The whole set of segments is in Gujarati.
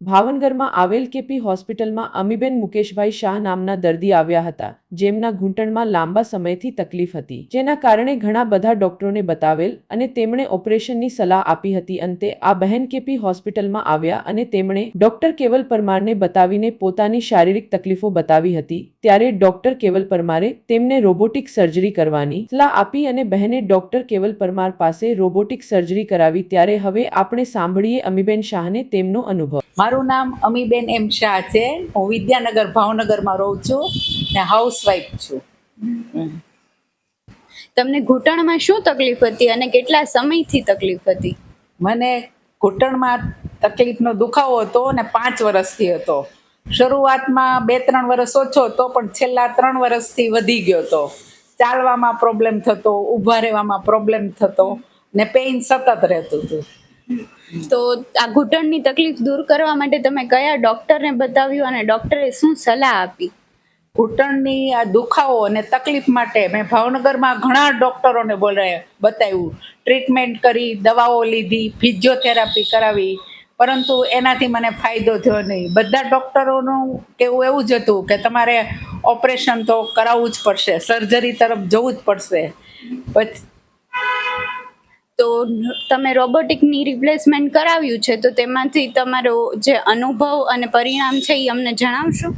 ભાવનગરમાં આવેલ કેપી હોસ્પિટલમાં અમીબેન મુકેશભાઈ શાહ નામના દર્દી આવ્યા હતા, જેમના ઘૂંટણમાં લાંબા સમયથી તકલીફ હતી, જેના કારણે ઘણા બધા ડોક્ટરોને બતાવેલ અને તેમણે ઓપરેશનની સલાહ આપી હતી. અંતે આ બહેન કેપી હોસ્પિટલમાં આવ્યા અને તેમણે ડોક્ટર કેવલ પરમારને બતાવીને પોતાની શારીરિક તકલીફો બતાવી હતી. ત્યારે ડોક્ટર કેવલ પરમારે તેમને રોબોટિક સર્જરી કરવાની સલાહ આપી અને બહેને ડોક્ટર કેવલ પરમાર પાસે રોબોટિક સર્જરી કરાવી. ત્યારે હવે આપણે સાંભળીએ અમીબેન શાહને તેમનો અનુભવ. મારું નામ અમીબેન એમ શાહ છે. હું વિદ્યાનગર ભાવનગરમાં રહું છું ને હાઉસવાઈફ છું. તમને ઘૂંટણમાં શું તકલીફ હતી અને કેટલા સમયથી તકલીફ હતી? મને ઘૂંટણમાં તકલીફનો દુખાવો હતો અને 5 વર્ષથી હતો. શરૂઆતમાં 2-3 વર્ષ ઓછો હતો, પણ છેલ્લા 3 વર્ષથી વધી ગયો હતો. ચાલવામાં પ્રોબ્લેમ થતો, ઊભા રહેવામાં પ્રોબ્લેમ થતો ને પેઇન સતત રહેતું હતું. તો આ ઘૂંટણની તકલીફ દૂર કરવા માટે તમે કયા ડોક્ટરને બતાવ્યું અને ડોક્ટરે શું સલાહ આપી? ઘૂંટણની આ દુખાવો અને તકલીફ માટે મેં ભાવનગરમાં ઘણા ડૉક્ટરોને બતાવ્યું, ટ્રીટમેન્ટ કરી, દવાઓ લીધી, ફિઝિયોથેરાપી કરાવી, પરંતુ એનાથી મને ફાયદો થયો નહીં. બધા ડૉક્ટરોનું કહેવું એવું જ હતું કે તમારે ઓપરેશન તો કરાવવું જ પડશે, સર્જરી તરફ જવું જ પડશે. પછી તો તમે રોબોટિકની રિપ્લેસમેન્ટ કરાવ્યું છે, તો તેમાંથી તમારો જે અનુભવ અને પરિણામ છે એ અમને જણાવશો?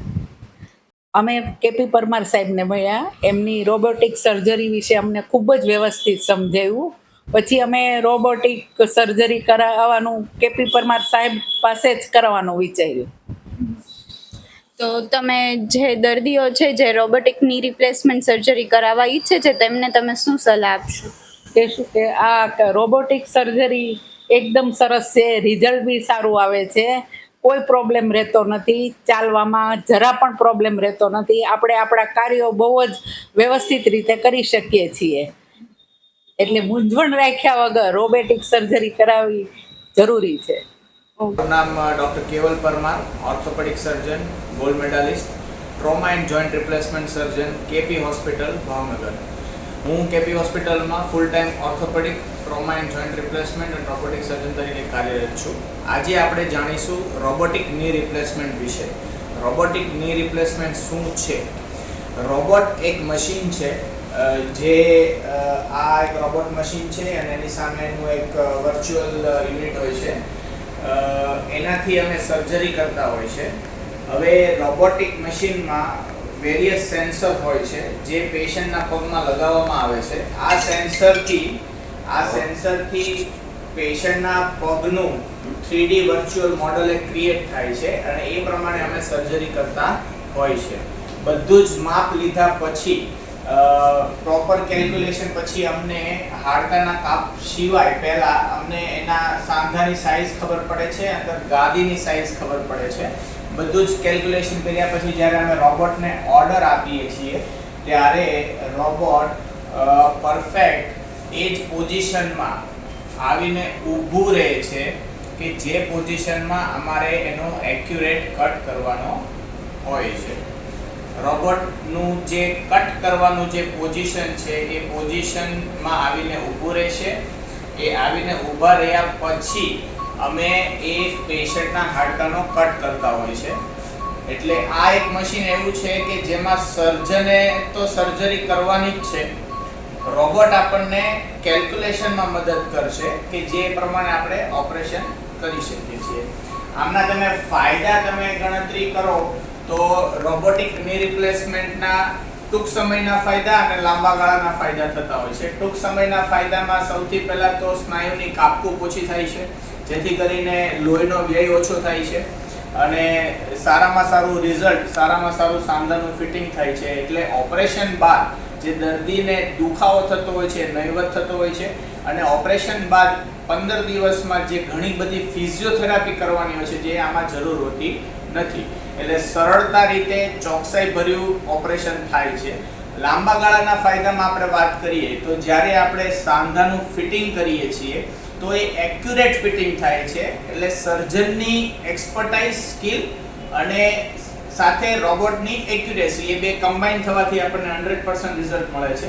અમે કેપી પરમાર સાહેબને મળ્યા. એમની રોબોટિક સર્જરી વિશે અમને ખૂબ જ વ્યવસ્થિત સમજાવ્યું. પછી અમે રોબોટિક સર્જરી કરાવવાનું કેપી પરમાર સાહેબ પાસે જ કરાવવાનું વિચાર્યું. તો તમે જે દર્દીઓ છે જે રોબોટિકની રિપ્લેસમેન્ટ સર્જરી કરાવવા ઈચ્છે છે, તેમને તમે શું સલાહ આપશો? કે આ રોબોટિક સર્જરી એકદમ સરસ છે, રિઝલ્ટ બી સારું આવે છે, કોઈ પ્રોબ્લેમ રહેતો નથી, ચાલવામાં જરા પણ પ્રોબ્લેમ રહેતો નથી. આપણે આપણા કાર્યો બહુ જ વ્યવસ્થિત રીતે કરી શકીએ છીએ. એટલે મૂંઝવણ રાખ્યા વગર રોબોટિક સર્જરી કરાવવી જરૂરી છે. મારું નામ ડૉક્ટર કેવલ Parmar, orthopaedic surgeon, gold medallist, trauma and joint replacement surgeon, KP hospital Bhavnagar. હું કેપી હોસ્પિટલમાં full time orthopaedic, trauma and joint replacement અને રોબોટિક સર્જન તરીકે કાર્યરત છું. આજે આપણે જાણીશું રોબોટિક ની રિપ્લેસમેન્ટ વિશે. રોબોટિક ની રિપ્લેસમેન્ટ શું છે? રોબોટ એક મશીન છે, જે આ એક રોબોટ મશીન છે અને એની સામેનું એક વર્ચ્યુઅલ યુનિટ હોય છે. એનાથી અમે સર્જરી કરતા હોય છે. હવે રોબોટિક મશીનમાં વેરિયસ સેન્સર હોય છે, જે પેશન્ટના પગમાં લગાવવામાં આવે છે. આ સેન્સરથી પેશન્ટના પગનું 3D વર્ચ્યુઅલ મોડલ એક ક્રિએટ થાય છે અને એ પ્રમાણે અમે સર્જરી કરતા હોય છે. બધું જ માપ લીધા પછી, પ્રોપર કેલ્ક્યુલેશન પછી અમને હાડકાના કાપ સિવાય પહેલા અમને એના સાંધાની સાઇઝ ખબર પડે છે, અંદર ગાદીની સાઇઝ ખબર પડે છે. બધું જ કેલ્ક્યુલેશન કર્યા પછી જ્યારે અમે રોબોટને ઓર્ડર આપીએ છીએ, ત્યારે રોબોટ પરફેક્ટ એ જ પોઝિશનમાં આવીને ઊભું રહે છે કે જે પોઝિશનમાં અમારે એનો એક્યુરેટ કટ કરવાનો હોય છે. રોબોટનું જે કટ કરવાનું જે પોઝિશન છે એ પોઝિશનમાં આવીને ઊભું રહેશે. એ આવીને ઊભા રહ્યા પછી અમે એ પેશન્ટના હાડકાનો કટ કરતા હોય છે. એટલે આ એક મશીન એવું છે કે જેમાં સર્જને તો સર્જરી કરવાની જ છે, રોબોટ આપણને કેલ્ક્યુલેશનમાં મદદ કરશે કે જે પ્રમાણે આપણે ઓપરેશન કરી શકીએ છીએ. આમના તમે ફાયદા ગણતરી કરો તો રોબોટિક ની રિપ્લેસમેન્ટના ટૂંક સમયના ફાયદા અને લાંબા ગાળાના ફાયદા થતા હોય છે. ટૂંક સમયના ફાયદામાં સૌથી પહેલાં તો સ્નાયુની કાપકૂપ ઓછી થાય છે, જેથી કરીને લોહીનો વ્યય ઓછો થાય છે અને સારામાં સારું રિઝલ્ટ, સારામાં સારું સાંધાનું ફિટિંગ થાય છે. એટલે ઓપરેશન બાદ જે દર્દીને દુખાવો થતો હોય છે, નહીવત થતો હોય છે, અને ઓપરેશન બાદ 15 દિવસમાં જે ઘણી બધી ફિઝિયોથેરાપી કરવાની હોય છે, જે આમાં જરૂર હોતી નથી. એટલે સરળતા રીતે ચોકસાઈ ભર્યું ઓપરેશન થાય છે. લાંબા ગાળાના ફાયદામાં આપણે વાત કરીએ તો જ્યારે આપણે સાંધાનું ફિટિંગ કરીએ છીએ તો એ એક્યુરેટ ફિટિંગ થાય છે. એટલે સર્જનની એક્સપર્ટાઇઝ, સ્કિલ અને સાથે રોબોટની એક્યુરેસી, એ બે કમ્બાઈન થવાથી આપણને 100% રિઝલ્ટ મળે છે.